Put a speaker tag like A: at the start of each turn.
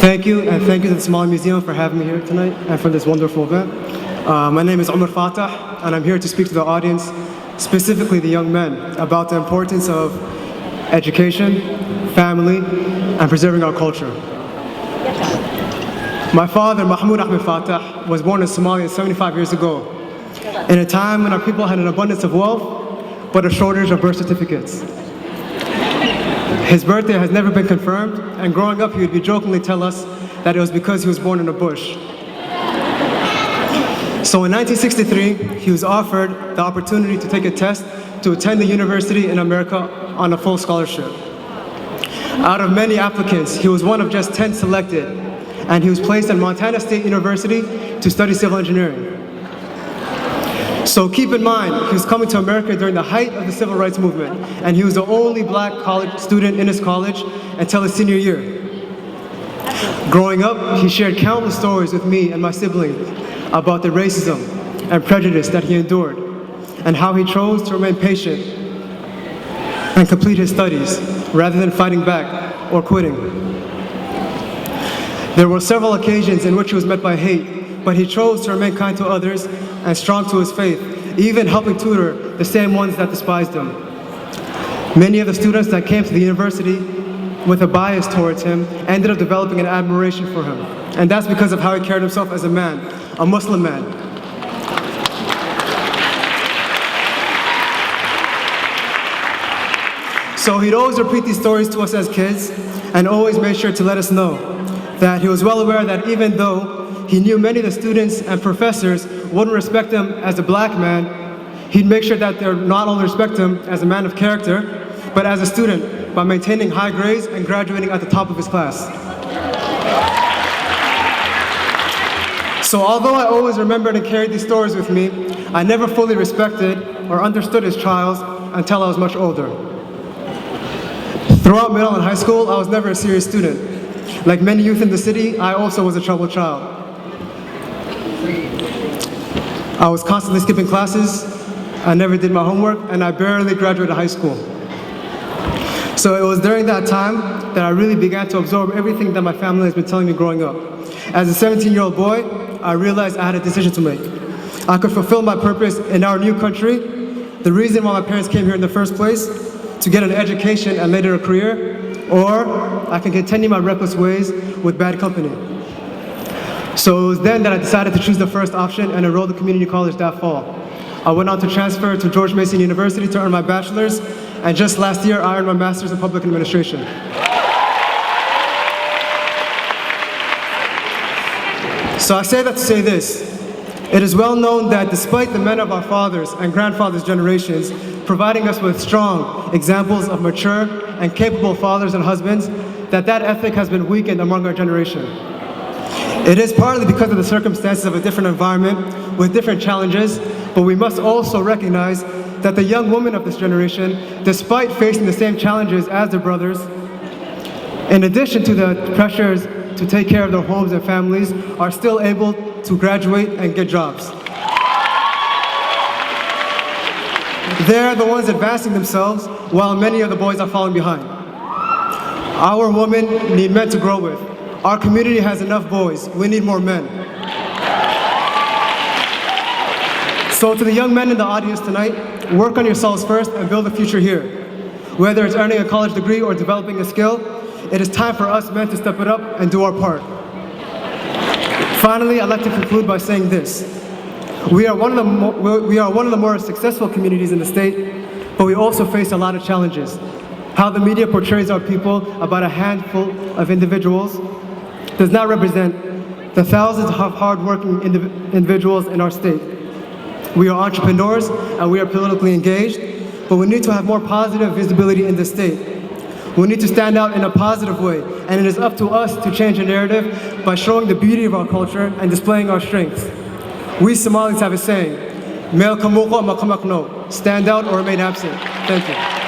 A: Thank you, and thank you to the Somali Museum for having me here tonight and for this wonderful event. My name is Omar Fateh, and I'm here to speak to the audience, specifically the young men, about the importance of education, family, and preserving our culture. My father, Mahmoud Ahmed Fateh, was born in Somalia 75 years ago, in a time when our people had an abundance of wealth, but a shortage of birth certificates. His birthday has never been confirmed, and growing up he would jokingly tell us that it was because he was born in a bush. So in 1963, he was offered the opportunity to take a test to attend the university in America on a full scholarship. Out of many applicants, he was one of just 10 selected, and he was placed at Montana State University to study civil engineering. So keep in mind, he was coming to America during the height of the civil rights movement, and he was the only black college student in his college until his senior year. Growing up, he shared countless stories with me and my siblings about the racism and prejudice that he endured, and how he chose to remain patient and complete his studies rather than fighting back or quitting. There were several occasions in which he was met by hate, but he chose to remain kind to others and strong to his faith, even helping tutor the same ones that despised him. Many of the students that came to the university with a bias towards him ended up developing an admiration for him. And that's because of how he carried himself as a man, a Muslim man. So he'd always repeat these stories to us as kids and always made sure to let us know that he was well aware that even though he knew many of the students and professors wouldn't respect him as a black man, he'd make sure that they not only respect him as a man of character, but as a student by maintaining high grades and graduating at the top of his class. So although I always remembered and carried these stories with me, I never fully respected or understood his trials until I was much older. Throughout middle and high school, I was never a serious student. Like many youth in the city, I also was a troubled child. I was constantly skipping classes, I never did my homework, and I barely graduated high school. So it was during that time that I really began to absorb everything that my family has been telling me growing up. As a 17-year-old boy, I realized I had a decision to make. I could fulfill my purpose in our new country, the reason why my parents came here in the first place, to get an education and later a career, or I can continue my reckless ways with bad company. So it was then that I decided to choose the first option and enrolled in community college that fall. I went on to transfer to George Mason University to earn my bachelor's, and just last year I earned my master's in public administration. So I say that to say this. It is well known that despite the men of our fathers and grandfathers' generations providing us with strong examples of mature and capable fathers and husbands, that ethic has been weakened among our generation. It is partly because of the circumstances of a different environment with different challenges, but we must also recognize that the young women of this generation, despite facing the same challenges as their brothers, in addition to the pressures to take care of their homes and families, are still able to graduate and get jobs. They're the ones advancing themselves while many of the boys are falling behind. Our women need men to grow with. Our community has enough boys. We need more men. So to the young men in the audience tonight, work on yourselves first and build a future here. Whether it's earning a college degree or developing a skill, it is time for us men to step it up and do our part. Finally, I'd like to conclude by saying this. We are one of the more successful communities in the state, but we also face a lot of challenges. How the media portrays our people, about a handful of individuals, does not represent the thousands of hard-working individuals in our state. We are entrepreneurs and we are politically engaged, but we need to have more positive visibility in the state. We need to stand out in a positive way, and it is up to us to change the narrative by showing the beauty of our culture and displaying our strengths. We Somalis have a saying, "Mel kamuko makamakno," stand out or remain absent. Thank you.